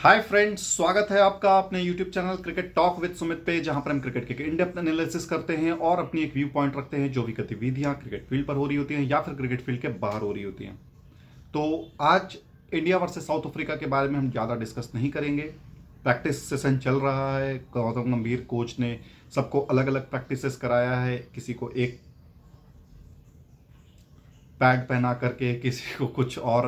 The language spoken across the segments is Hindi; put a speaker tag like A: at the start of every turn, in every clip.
A: हाय फ्रेंड्स, स्वागत है आपका अपने YouTube channel cricket talk with Sumit पे, जहां पर हम क्रिकेट के इन डेप्थ एनालिसिस करते हैं और अपनी एक व्यू पॉइंट रखते हैं जो भी गतिविधियां क्रिकेट फील्ड पर हो रही होती हैं या फिर क्रिकेट फील्ड के बाहर हो रही होती हैं। तो आज इंडिया वर्सेस साउथ अफ्रीका के बारे में हम ज़्यादा डिस्कस नहीं करेंगे। प्रैक्टिस सेशन चल रहा है, गौतम गंभीर कोच ने सबको अलग अलग प्रैक्टिसेस कराया है, किसी को एक पैड पहना करके, किसी को कुछ और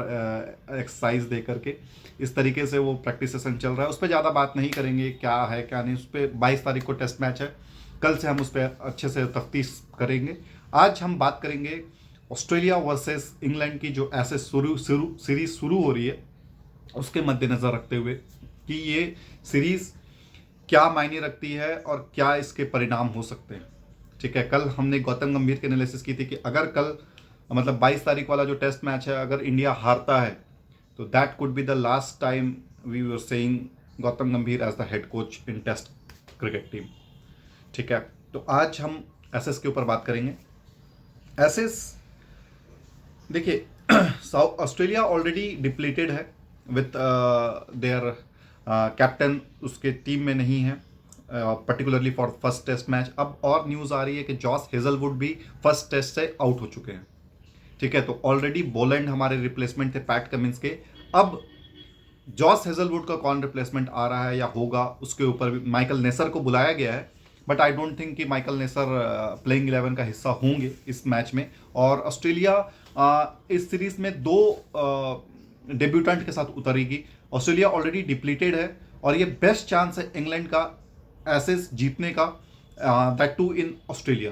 A: एक्सरसाइज दे करके, इस तरीके से वो प्रैक्टिस सेशन चल रहा है। उस पर ज़्यादा बात नहीं करेंगे, क्या है क्या नहीं। उस पर 22 तारीख को टेस्ट मैच है, कल से हम उस पर अच्छे से तफ्तीश करेंगे। आज हम बात करेंगे ऑस्ट्रेलिया वर्सेस इंग्लैंड की जो ऐसे सीरीज शुरू हो रही है, उसके मद्देनज़र रखते हुए कि ये सीरीज़ क्या मायने रखती है और क्या इसके परिणाम हो सकते हैं। ठीक है, कल हमने गौतम गंभीर की एनालिसिस की थी कि अगर कल मतलब 22 तारीख वाला जो टेस्ट मैच है, अगर इंडिया हारता है तो that could be the last time we were saying Gautam Gambhir as the head coach in test cricket team. ठीक है, तो आज हम एसएस के ऊपर बात करेंगे। एसएस देखिए, साउथ ऑस्ट्रेलिया ऑलरेडी डिप्लीटेड है विथ देयर कैप्टन, उसके टीम में नहीं है particularly for first test match. अब और न्यूज़ आ रही है कि जॉस हेजलवुड भी फर्स्ट टेस्ट से आउट हो चुके हैं। ठीक है, तो ऑलरेडी बोलैंड हमारे रिप्लेसमेंट थे पैट कमिंस के। अब जॉस हेजलवुड का कौन रिप्लेसमेंट आ रहा है या होगा, उसके ऊपर भी माइकल नेसर को बुलाया गया है, बट आई डोंट थिंक कि माइकल नेसर प्लेइंग 11 का हिस्सा होंगे इस मैच में। और ऑस्ट्रेलिया इस सीरीज में दो डेब्यूटेंट के साथ उतरेगी। ऑस्ट्रेलिया ऑलरेडी डिप्लीटेड है और ये बेस्ट चांस है इंग्लैंड का एसेस जीतने का, दैट टू इन ऑस्ट्रेलिया।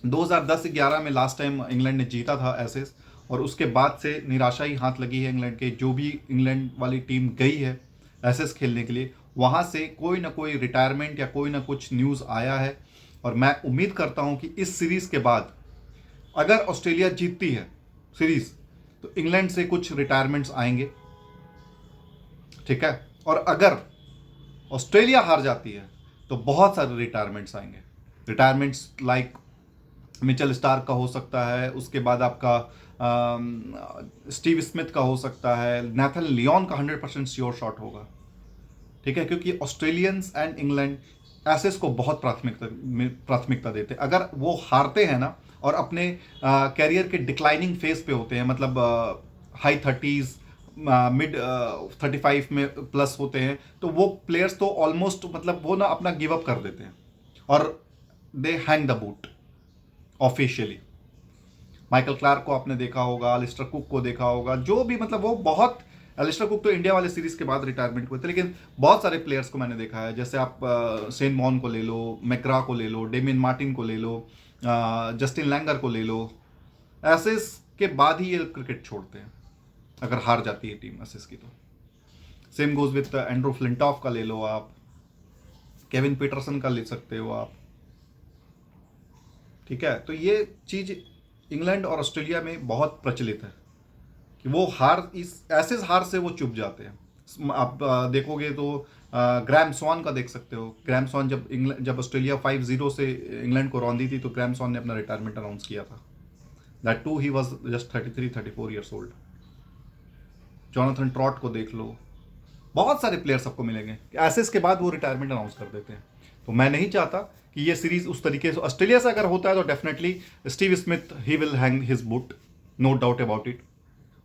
A: 2010-11 में लास्ट टाइम इंग्लैंड ने जीता था एसेस, और उसके बाद से निराशा ही हाथ लगी है इंग्लैंड के। जो भी इंग्लैंड वाली टीम गई है एसेस खेलने के लिए, वहाँ से कोई ना कोई रिटायरमेंट या कोई ना कुछ न्यूज़ आया है। और मैं उम्मीद करता हूँ कि इस सीरीज़ के बाद अगर ऑस्ट्रेलिया जीतती है सीरीज़, तो इंग्लैंड से कुछ रिटायरमेंट्स आएंगे। ठीक है, और अगर ऑस्ट्रेलिया हार जाती है तो बहुत सारे रिटायरमेंट्स आएंगे। रिटायरमेंट्स लाइक मिचेल स्टार्क का हो सकता है, उसके बाद आपका स्टीव स्मिथ का हो सकता है, नेथन लियोन का 100% श्योर शॉट होगा। ठीक है, क्योंकि ऑस्ट्रेलियंस एंड इंग्लैंड एसेस को बहुत प्राथमिकता देते हैं। अगर वो हारते हैं ना और अपने कैरियर के डिक्लाइनिंग फेज पे होते हैं, मतलब हाई 30s मिड 35 में प्लस होते हैं, तो वो प्लेयर्स तो ऑलमोस्ट मतलब वो ना अपना गिव अप कर देते हैं और दे hang the boot officially. Michael Clarke को आपने देखा होगा, अलिस्टर कुक को देखा होगा, जो भी मतलब वो बहुत, अलिस्टर कुक तो इंडिया वाले सीरीज के बाद रिटायरमेंट हुए थे, लेकिन बहुत सारे प्लेयर्स को मैंने देखा है। जैसे आप सेन मॉन को ले लो, मैकग्रा को ले लो, डेमियन मार्टिन को ले लो, जस्टिन लैंगर को ले लो। एसेस के बाद ही ये क्रिकेट छोड़ते हैं अगर हार जाती है टीम एसेस की तो। Same goes with Andrew Flintoff का ले लो आप, केविन पीटरसन का ले सकते हो आप। ठीक है, तो ये चीज़ इंग्लैंड और ऑस्ट्रेलिया में बहुत प्रचलित है कि वो हार, इस ऐसे हार से वो चुप जाते हैं। आप देखोगे तो ग्रैम स्वॉन का देख सकते हो। ग्रैम स्वॉन जब ऑस्ट्रेलिया 5-0 से इंग्लैंड को रौंदी थी, तो ग्रैम स्वॉन ने अपना रिटायरमेंट अनाउंस किया था। That too he was just 33-34 years old. Jonathan Trott को देख लो, बहुत सारे प्लेयर्स आपको मिलेंगे एसेस के बाद वो रिटायरमेंट अनाउंस कर देते हैं। तो मैं नहीं चाहता कि ये सीरीज उस तरीके से, ऑस्ट्रेलिया से अगर होता है तो definitely Steve Smith he will hang his boot, no doubt about it.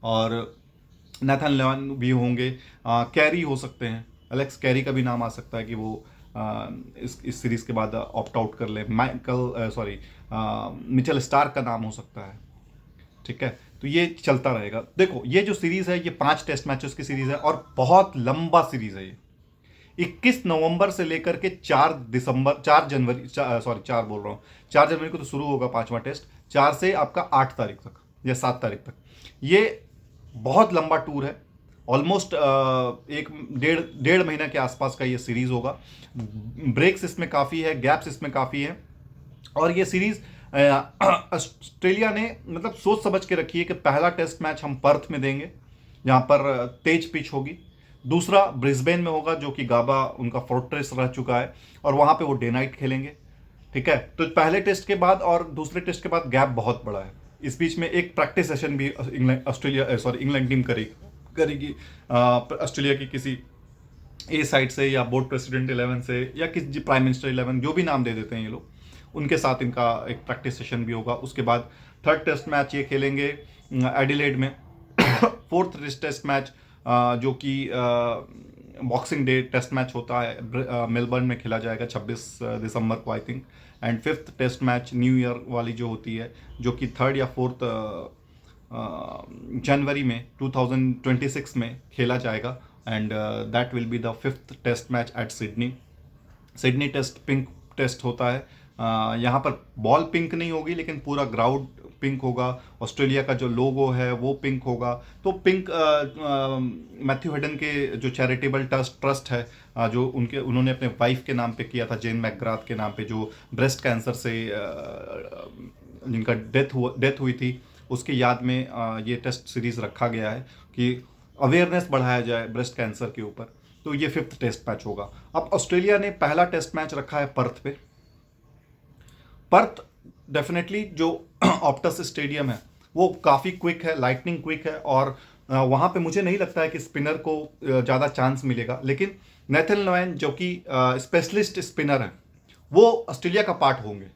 A: और नेथन लियोन भी होंगे, कैरी हो सकते हैं, एलेक्स कैरी का भी नाम आ सकता है कि वो इस सीरीज के बाद ऑप्ट आउट कर ले। मिचेल स्टार्क का नाम हो सकता है। ठीक है, तो ये चलता रहेगा। देखो, ये जो सीरीज है ये 5 टेस्ट मैचेस की सीरीज है और बहुत लंबा सीरीज है ये। 21 नवंबर से लेकर के 4 जनवरी, 4 जनवरी को तो शुरू होगा 5वां टेस्ट, 4 से आपका 8 तारीख तक या 7 तारीख तक। ये बहुत लंबा टूर है, ऑलमोस्ट एक डेढ़ महीना के आसपास का ये सीरीज होगा। ब्रेक्स इसमें काफ़ी है, गैप्स इसमें काफ़ी है। और ये सीरीज ऑस्ट्रेलिया ने मतलब सोच समझ के रखी है कि पहला टेस्ट मैच हम पर्थ में देंगे, जहाँ पर तेज पिच होगी। दूसरा ब्रिस्बेन में होगा, जो कि गाबा उनका फोर्ट्रेस रह चुका है, और वहाँ पे वो डे नाइट खेलेंगे। ठीक है, तो पहले टेस्ट के बाद और दूसरे टेस्ट के बाद गैप बहुत बड़ा है। इस बीच में एक प्रैक्टिस सेशन भी इंग्लैंड टीम करेगी ऑस्ट्रेलिया की किसी ए साइड से या बोर्ड प्रेसिडेंट 11 से या किस प्राइम मिनिस्टर 11, जो भी नाम दे देते हैं ये लोग, उनके साथ इनका एक प्रैक्टिस सेशन भी होगा। उसके बाद थर्ड टेस्ट मैच ये खेलेंगे एडिलेड में। फोर्थ टेस्ट मैच जो कि बॉक्सिंग डे टेस्ट मैच होता है मेलबर्न में खेला जाएगा 26 दिसंबर को I think. And fifth test match new year वाली जो होती है, जो कि 3rd या 4th जनवरी में 2026 में खेला जाएगा। And that will be the 5th test match at Sydney. Sydney test pink test होता है। यहाँ पर बॉल पिंक नहीं होगी, लेकिन पूरा ग्राउंड पिंक होगा। ऑस्ट्रेलिया का जो लोगो है वो पिंक होगा। तो पिंक मैथ्यू हेडन के जो चैरिटेबल ट्रस्ट है, जो उन्होंने अपने वाइफ के नाम पे किया था, जेन मैकग्राथ के नाम पे, जो ब्रेस्ट कैंसर से जिनका डेथ हुई थी, उसकी याद में ये टेस्ट सीरीज रखा गया है कि अवेयरनेस बढ़ाया जाए ब्रेस्ट कैंसर के ऊपर। तो ये 5th टेस्ट मैच होगा। अब ऑस्ट्रेलिया ने पहला टेस्ट मैच रखा है पर्थ पे। पर्थ डेफिनेटली जो ऑप्टस स्टेडियम है वो काफ़ी क्विक है, लाइटनिंग क्विक है, और वहाँ पे मुझे नहीं लगता है कि स्पिनर को ज़्यादा चांस मिलेगा। लेकिन नेथन लियोन जो कि स्पेशलिस्ट स्पिनर है, वो ऑस्ट्रेलिया का पार्ट होंगे।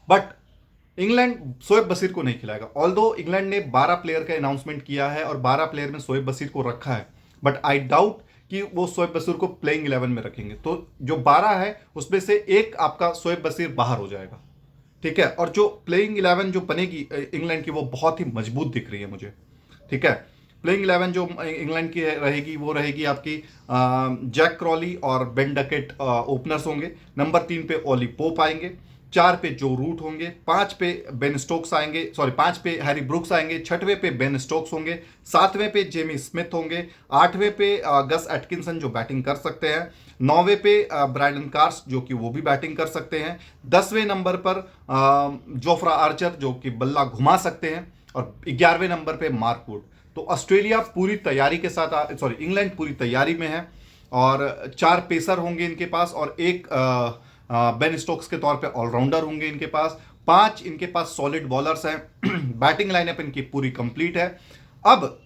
A: बट इंग्लैंड शोएब बशीर को नहीं खिलाएगा। ऑल्दो इंग्लैंड ने 12 प्लेयर का अनाउंसमेंट किया है और 12 प्लेयर में शोएब बशीर को रखा है, बट आई डाउट कि वो शोएब बशीर को प्लेइंग 11 में रखेंगे। तो जो 12 है उसमें से एक आपका शोएब बशीर बाहर हो जाएगा, ठीक है। और जो प्लेइंग 11 जो बनेगी इंग्लैंड की, वो बहुत ही मजबूत दिख रही है मुझे, ठीक है। प्लेइंग 11 जो इंग्लैंड की रहेगी वो रहेगी आपकी जैक क्रॉली और बेन डकेट ओपनर्स होंगे। नंबर 3 पे ओली पोप आएंगे। 4 पे जो रूट होंगे। 5 पे बेन स्टोक्स आएंगे, 5 पे हैरी ब्रुक्स आएंगे। 6वें पे बेन स्टोक्स होंगे। 7वें पे जेमी स्मिथ होंगे। 8वें पे गस एटकिंसन जो बैटिंग कर सकते हैं। 9वें पे ब्रायडन कार्स जो कि वो भी बैटिंग कर सकते हैं। 10वें नंबर पर जोफ्रा आर्चर जो कि बल्ला घुमा सकते हैं। और 11वें नंबर पे मार्क वुड। तो ऑस्ट्रेलिया पूरी तैयारी के साथ, इंग्लैंड पूरी तैयारी में है, और 4 पेसर होंगे इनके पास, और एक बेन स्टोक्स के तौर पे ऑलराउंडर होंगे इनके पास। 5 इनके पास सॉलिड बॉलर्स हैं। बैटिंग लाइनअप इनकी पूरी कंप्लीट है। अब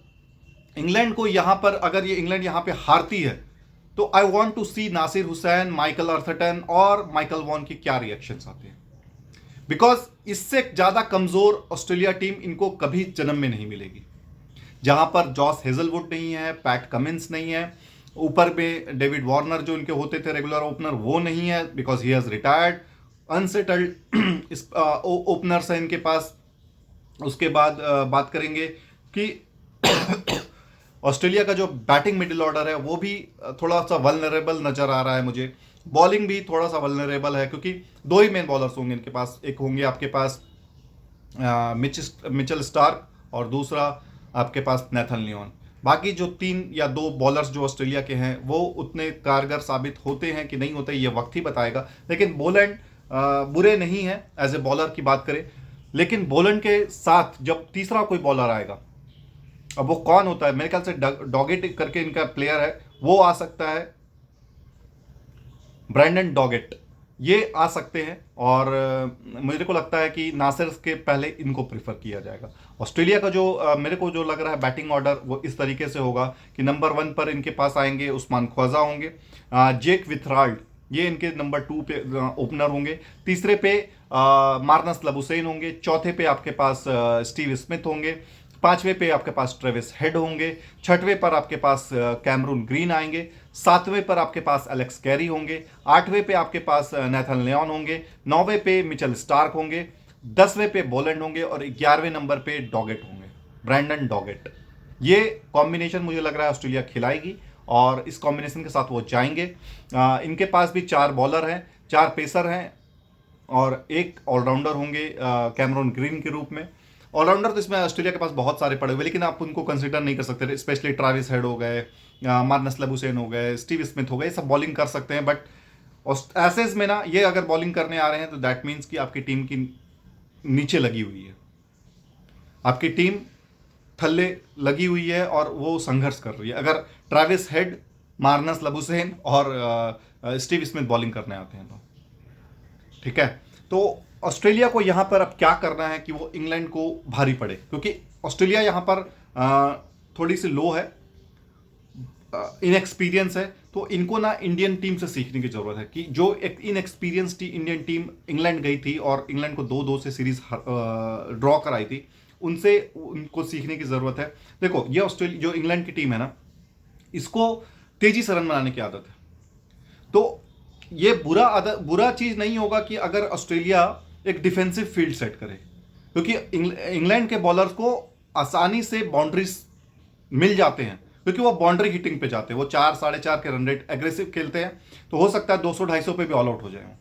A: इंग्लैंड को यहां पर, अगर ये इंग्लैंड यहां पे हारती है, तो I want to see Nasser Hussain, Michael Atherton और माइकल वॉन की क्या रिएक्शंस आते हैं। बिकॉज इससे ज्यादा कमजोर ऑस्ट्रेलिया टीम इनको कभी जन्म में नहीं मिलेगी, जहां पर जॉस हेजलवुड नहीं है, पैट कमिंस नहीं है, ऊपर में डेविड वार्नर जो इनके होते थे रेगुलर ओपनर, वो नहीं है because he has retired. Unsettled openers है इनके पास। उसके बाद बात करेंगे कि ऑस्ट्रेलिया का जो बैटिंग मिडिल ऑर्डर है वो भी थोड़ा सा वल्नरेबल नजर आ रहा है मुझे। बॉलिंग भी थोड़ा सा वल्नरेबल है, क्योंकि 2 ही मेन बॉलर्स होंगे इनके पास। एक होंगे आपके पास मिचेल स्टार्क, और दूसरा आपके पास नेथन लियोन। बाकी जो 3 या 2 बॉलर्स जो ऑस्ट्रेलिया के हैं वो उतने कारगर साबित होते हैं कि नहीं होते, ये वक्त ही बताएगा। लेकिन बोलैंड बुरे नहीं है एज ए बॉलर की बात करें, लेकिन बोलैंड के साथ जब तीसरा कोई बॉलर आएगा, अब वो कौन होता है, मेरे ख्याल से डॉगेट करके इनका प्लेयर है, वो आ सकता है, ब्रैंडन डॉगेट, ये आ सकते हैं। और मुझे को लगता है कि नासिर के पहले इनको प्रीफर किया जाएगा। ऑस्ट्रेलिया का जो मेरे को जो लग रहा है बैटिंग ऑर्डर वो इस तरीके से होगा कि नंबर 1 पर इनके पास आएंगे उस्मान ख्वाजा होंगे। जेक विथराल्ड ये इनके नंबर 2 पे ओपनर होंगे। तीसरे पे मार्नस लबुसैन होंगे। चौथे पे आपके पास स्टीव स्मिथ होंगे। 5वें पे आपके पास ट्रेविस हेड होंगे। 6वें पर आपके पास कैमरून ग्रीन आएंगे। 7वें पर आपके पास एलेक्स कैरी होंगे। 8वें पे आपके पास नेथन लियोन होंगे। 9वें पे मिचेल स्टार्क होंगे। 10वें पे बोलैंड होंगे और 11वें नंबर पे डॉगेट होंगे, ब्रैंडन डॉगेट। ये कॉम्बिनेशन मुझे लग रहा है ऑस्ट्रेलिया खिलाएगी और इस कॉम्बिनेशन के साथ वो जाएंगे। इनके पास भी 4 बॉलर हैं, 4 पेसर हैं और एक ऑलराउंडर होंगे कैमरून ग्रीन के रूप में। ऑलराउंडर तो इसमें ऑस्ट्रेलिया के पास बहुत सारे पड़े हुए, लेकिन आप उनको कंसिडर नहीं कर सकते। स्पेशली ट्रेविस हेड हो गए, मार्नस लबुसैन हो गए, स्टीव स्मिथ हो गए, सब बॉलिंग कर सकते हैं। बट एसेज में ना, ये अगर बॉलिंग करने आ रहे हैं तो दैट मीन्स कि आपकी टीम की नीचे लगी हुई है, आपकी टीम थल्ले लगी हुई है और वो संघर्ष कर रही है। अगर ट्रेविस हेड, मार्नस लबुसैन और स्टीव स्मिथ बॉलिंग करने आते हैं तो ठीक है। तो ऑस्ट्रेलिया को यहां पर अब क्या करना है कि वो इंग्लैंड को भारी पड़े, क्योंकि ऑस्ट्रेलिया यहां पर थोड़ी सी लो है। इनएक्सपीरियंस है, तो इनको ना इंडियन टीम से सीखने की जरूरत है कि जो एक इनएक्सपीरियंस इंडियन टीम इंग्लैंड गई थी और इंग्लैंड को 2-2 से सीरीज ड्रॉ कराई थी, उनसे उनको सीखने की जरूरत है। देखो ये ऑस्ट्रेलिया जो इंग्लैंड की टीम है ना, इसको तेजी से रन बनाने की आदत है। तो ये बुरा चीज नहीं होगा कि अगर ऑस्ट्रेलिया एक डिफेंसिव फील्ड सेट करे, क्योंकि इंग्लैंड के बॉलर्स को आसानी से बाउंड्रीज मिल जाते हैं, क्योंकि वो बाउंड्री हिटिंग पे जाते हैं, वो 4-4.5 के रन रेट एग्रेसिव खेलते हैं, तो हो सकता है 200-250 पे भी ऑल आउट हो जाए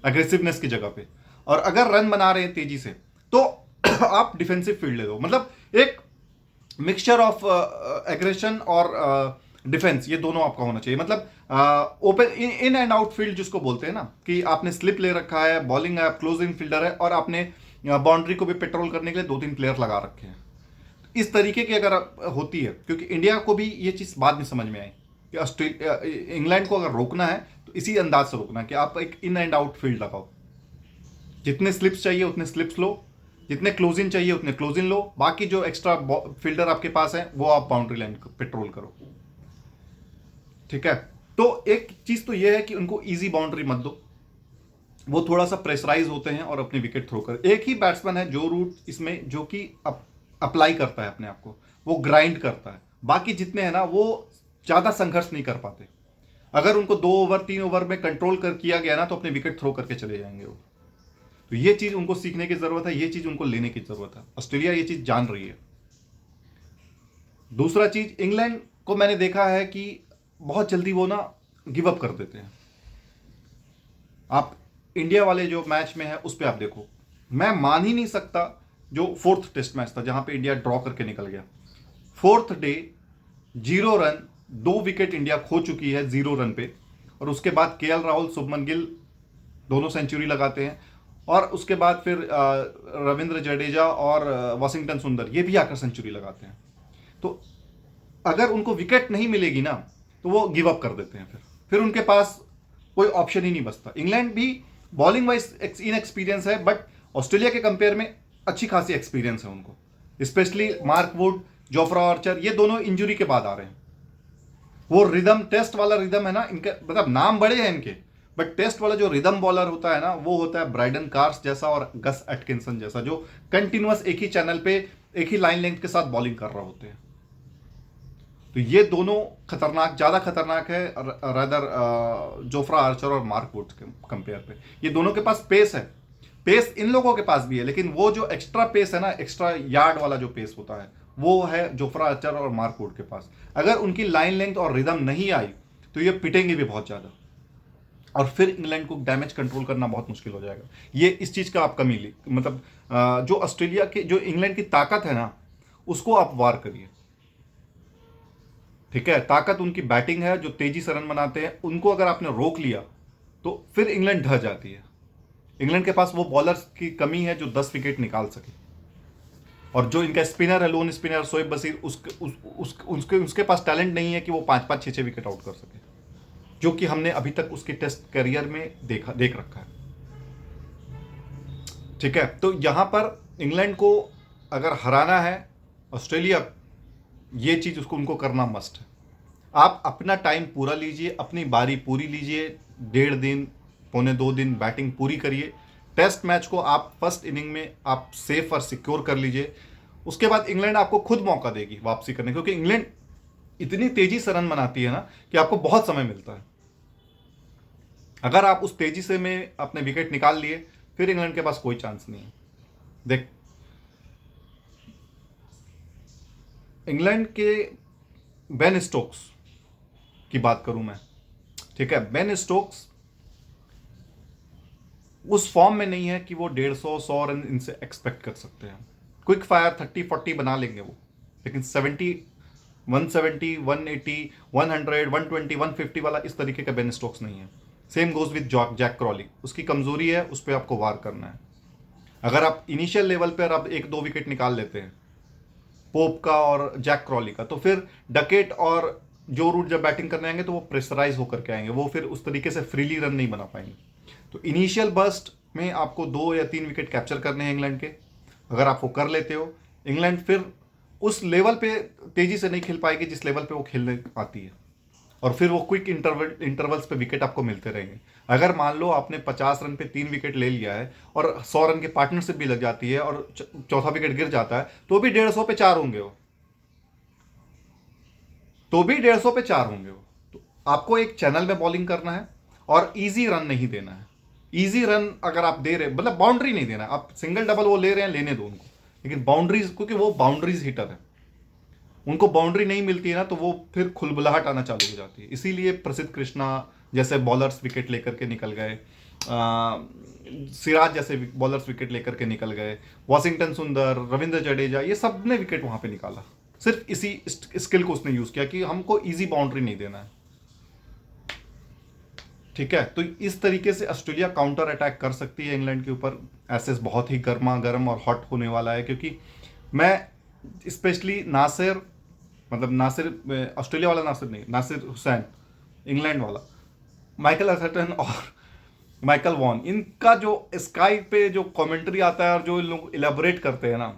A: एग्रेसिवनेस की जगह पे। और अगर रन बना रहे हैं तेजी से, तो आप डिफेंसिव फील्ड ले दो, मतलब एक मिक्सचर ऑफ एग्रेशन और डिफेंस, ये दोनों आपका होना चाहिए। मतलब open in and out field जिसको बोलते हैं ना, कि आपने स्लिप ले रखा है, बॉलिंग है, क्लोजिंग फील्डर है, और आपने बाउंड्री को भी पेट्रोल करने के लिए 2-3 प्लेयर लगा रखे हैं। इस तरीके की अगर होती है, क्योंकि इंडिया को भी ये चीज़ बाद में समझ में आई कि इंग्लैंड को अगर रोकना है तो इसी अंदाज से रोकना है कि आप एक इन एंड आउट फील्ड लगाओ, जितने स्लिप्स चाहिए उतने स्लिप्स लो, जितने क्लोजिंग चाहिए उतने क्लोजिंग लो, बाकी जो एक्स्ट्रा फील्डर आपके पास है वो आप बाउंड्री लाइन पेट्रोल करो। ठीक है, तो एक चीज तो यह है कि उनको इजी बाउंड्री मत दो, वो थोड़ा सा प्रेशराइज होते हैं और अपनी विकेट थ्रो कर। एक ही बैट्समैन है जो रूट इसमें जो कि अप्लाई करता है अपने आप को, वो ग्राइंड करता है, बाकी जितने हैं ना वो ज्यादा संघर्ष नहीं कर पाते। अगर उनको 2 ओवर 3 ओवर में कंट्रोल कर किया गया ना, तो अपनी विकेट थ्रो करके चले जाएंगे वो। तो ये चीज उनको सीखने की जरूरत है, ये चीज उनको लेने की जरूरत है। ऑस्ट्रेलिया ये चीज जान रही है। दूसरा चीज, इंग्लैंड को मैंने देखा है कि बहुत जल्दी वो ना गिव अप कर देते हैं। आप इंडिया वाले जो मैच में है उस पर आप देखो, मैं मान ही नहीं सकता, जो 4th टेस्ट मैच था जहां पे इंडिया ड्रॉ करके निकल गया, 4th day 0 run, 2 wicket India खो चुकी है 0 रन पे, और उसके बाद केएल राहुल, शुभमन गिल दोनों सेंचुरी लगाते हैं, और उसके बाद फिर रविंद्र जडेजा और वाशिंगटन सुंदर ये भी आकर सेंचुरी लगाते हैं। तो अगर उनको विकेट नहीं मिलेगी ना, तो वो गिव अप कर देते हैं, फिर उनके पास कोई ऑप्शन ही नहीं बचता। इंग्लैंड भी बॉलिंग वाइज इनएक्सपीरियंस है, बट ऑस्ट्रेलिया के कंपेयर में अच्छी खासी एक्सपीरियंस है उनको, specially Mark Wood, Jofra Archer, ये दोनों इंजरी के बाद आ रहे हैं। वो रिदम, टेस्ट वाला रिदम है ना इनके, मतलब नाम बड़े हैं इनके, बट टेस्ट वाला जो रिदम बॉलर होता है ना, वो होता है ब्राइडन कार्स जैसा और गस एटकिंसन जैसा, जो कंटिन्यूअस एक ही चैनल पे एक ही लाइन लेंथ के साथ बॉलिंग कर रहे होते हैं। तो ये दोनों खतरनाक, ज्यादा खतरनाक है रादर जोफ्रा आर्चर और मार्क वुड के कंपेयर पे। ये दोनों के पास पेस है, पेस इन लोगों के पास भी है, लेकिन वो जो एक्स्ट्रा पेस है ना, एक्स्ट्रा यार्ड वाला जो पेस होता है, वो है जोफ्रा आर्चर और मार्क वुड के पास। अगर उनकी लाइन लेंथ और रिदम नहीं आई तो ये पिटेंगे भी बहुत ज्यादा, और फिर इंग्लैंड को डैमेज कंट्रोल करना बहुत मुश्किल हो जाएगा। ये इस चीज का आप कमी ली, मतलब जो ऑस्ट्रेलिया के, जो इंग्लैंड की ताकत है ना, उसको आप वार करिए। ठीक है, ताकत उनकी बैटिंग है, जो तेजी से रन बनाते हैं, उनको अगर आपने रोक लिया तो फिर इंग्लैंड ढह जाती है। इंग्लैंड के पास वो बॉलर्स की कमी है जो 10 विकेट निकाल सके, और जो इनका स्पिनर है, लोन स्पिनर शोएब बशीर, उसके पास टैलेंट नहीं है कि वो 5-5 6-6 विकेट आउट कर सके, जो कि हमने अभी तक उसके टेस्ट करियर में देख रखा है। ठीक है, तो यहां पर इंग्लैंड को अगर हराना है ऑस्ट्रेलिया, ये चीज उनको करना मस्ट है। आप अपना टाइम पूरा लीजिए, अपनी बारी पूरी लीजिए, 1.5 दिन 1.25 दिन बैटिंग पूरी करिए। टेस्ट मैच को आप फर्स्ट इनिंग में आप सेफ और सिक्योर कर लीजिए, उसके बाद इंग्लैंड आपको खुद मौका देगी वापसी करने, क्योंकि इंग्लैंड इतनी तेजी से रन बनाती है ना कि आपको बहुत समय मिलता है। अगर आप उस तेजी से में अपने विकेट निकाल लिए, फिर इंग्लैंड के पास कोई चांस नहीं है। देख, इंग्लैंड के बेन स्टोक्स की बात करूं मैं, ठीक है, बेन स्टोक्स उस फॉर्म में नहीं है कि वो 150-100 रन इनसे एक्सपेक्ट कर सकते हैं। क्विक फायर 30-40 बना लेंगे वो, लेकिन 70, 170, 180, 100, 120, 150 वाला इस तरीके का बेन स्टोक्स नहीं है। Same goes with Jack Crawley, उसकी कमजोरी है, उस पर आपको वार करना है। अगर आप इनिशियल लेवल पर आप 1-2 विकेट निकाल लेते हैं पोप का और जैक क्रॉली का, तो फिर डकेट और जो रूट जब बैटिंग करने आएंगे तो वो प्रेशराइज होकर के आएंगे, वो फिर उस तरीके से फ्रीली रन नहीं बना पाएंगे। तो इनिशियल बर्स्ट में आपको 2 या 3 विकेट कैप्चर करने हैं इंग्लैंड के। अगर आप वो कर लेते हो, इंग्लैंड फिर उस लेवल पे तेजी से नहीं खेल पाएगी जिस लेवल पे वो खेलने आती है, और फिर वो क्विक इंटरवल्स पे विकेट आपको मिलते रहेंगे। अगर मान लो आपने 50 रन पे 3 विकेट ले लिया है और 100 रन की पार्टनरशिप भी लग जाती है और चौथा विकेट गिर जाता है, तो भी 150 पे 4 होंगे वो, तो भी 150 पे 4 होंगे वो। तो आपको एक चैनल में बॉलिंग करना है और इजी रन नहीं देना है। इजी रन अगर आप दे रहे, मतलब बाउंड्री नहीं देना, आप सिंगल डबल वो ले रहे हैं, लेने दो उनको, लेकिन बाउंड्रीज, क्योंकि वो बाउंड्रीज हिटर है, उनको बाउंड्री नहीं मिलती है ना, तो वो फिर खुलबुलाहट आना चालू हो जाती है। इसीलिए प्रसिद्ध कृष्णा जैसे बॉलर्स विकेट लेकर के निकल गए, सिराज जैसे बॉलर्स विकेट लेकर के निकल गए, वॉशिंगटन सुंदर, रविंद्र जडेजा, ये सब ने विकेट वहां पे निकाला। सिर्फ इसी स्किल को उसने यूज किया कि हमको इजी बाउंड्री नहीं देना है। ठीक है, तो इस तरीके से ऑस्ट्रेलिया काउंटर अटैक कर सकती है इंग्लैंड के ऊपर। एसेस बहुत ही गर्मा गर्म और हॉट होने वाला है, क्योंकि मैं स्पेशली नासिर, मतलब नासिर ऑस्ट्रेलिया वाला नासिर नहीं, नासिर हुसैन इंग्लैंड वाला, माइकल अथर्टन और माइकल वॉन, इनका जो स्काई पे जो कमेंट्री आता है और जो लोग इलेबोरेट करते हैं ना,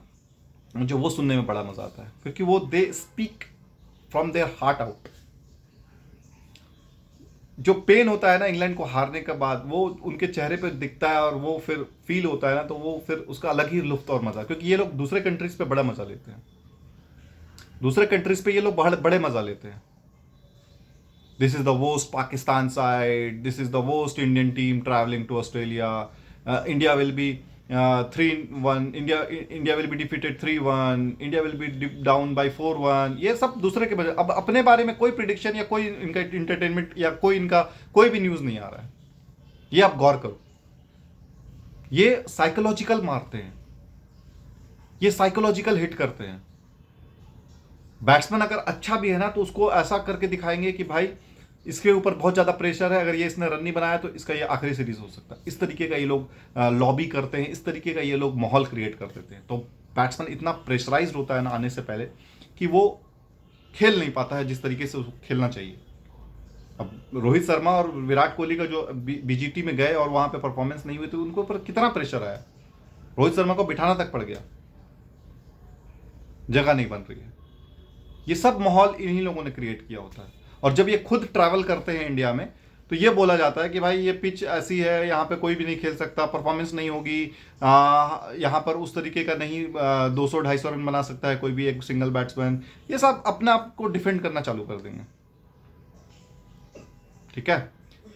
A: मुझे वो सुनने में बड़ा मजा आता है, क्योंकि वो they speak from their heart out. जो पेन होता है ना इंग्लैंड को हारने के बाद, वो उनके चेहरे पे दिखता है और वो फिर फील होता है ना, तो वो फिर उसका अलग ही लुत्फ और मजा, क्योंकि ये लोग दूसरे कंट्रीज पे बड़ा मजा लेते हैं, दूसरे कंट्रीज पे ये लोग बड़े मजा लेते हैं। This is the worst Pakistan side, this is the worst Indian team travelling to Australia, India will be 3-1, India will be defeated 3-1, India will be down by 4-1, ये सब दूसरे के बजाय अब अपने बारे में कोई प्रिडिक्शन या कोई इनका इंटरटेनमेंट या कोई इनका कोई भी न्यूज नहीं आ रहा है। ये आप गौर करो, ये साइकोलॉजिकल मारते हैं, ये साइकोलॉजिकल हिट करते हैं। बैट्समैन अगर अच्छा भी है ना, तो उसको ऐसा करके दिखाएंगे कि भाई इसके ऊपर बहुत ज़्यादा प्रेशर है, अगर ये इसने रन नहीं बनाया तो इसका ये आखिरी सीरीज हो सकता है। इस तरीके का ये लोग लॉबी करते हैं, इस तरीके का ये लोग माहौल क्रिएट कर देते हैं। तो बैट्समैन इतना प्रेशराइज होता है ना आने से पहले, कि वो खेल नहीं पाता है जिस तरीके से उसको खेलना चाहिए। अब रोहित शर्मा और विराट कोहली का जो बीजीटी में गए और वहां पे परफॉर्मेंस नहीं हुई, तो उनको ऊपर कितना प्रेशर आया, रोहित शर्मा को बिठाना तक पड़ गया, जगह नहीं बन रही है। ये सब माहौल इन्हीं लोगों ने क्रिएट किया होता है। और जब ये खुद ट्रैवल करते हैं इंडिया में, तो ये बोला जाता है कि भाई ये पिच ऐसी है, यहाँ पे कोई भी नहीं खेल सकता, परफॉर्मेंस नहीं होगी, यहाँ पर उस तरीके का नहीं 200-250 रन बना सकता है कोई भी एक सिंगल बैट्समैन। ये सब अपने आप को डिफेंड करना चालू कर देंगे। ठीक है,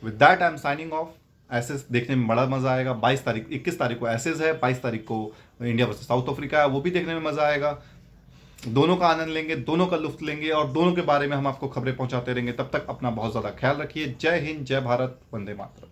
A: with that I am signing off. Ashes देखने में बड़ा मजा आएगा। 21 तारीख को एसेस है, 22 तारीख को इंडिया वर्सेस साउथ अफ्रीका है, वो भी देखने में मजा आएगा। दोनों का आनंद लेंगे, दोनों का लुत्फ लेंगे और दोनों के बारे में हम आपको खबरें पहुंचाते रहेंगे। तब तक अपना बहुत ज़्यादा ख्याल रखिए। जय हिंद, जय भारत, वंदे मातरम।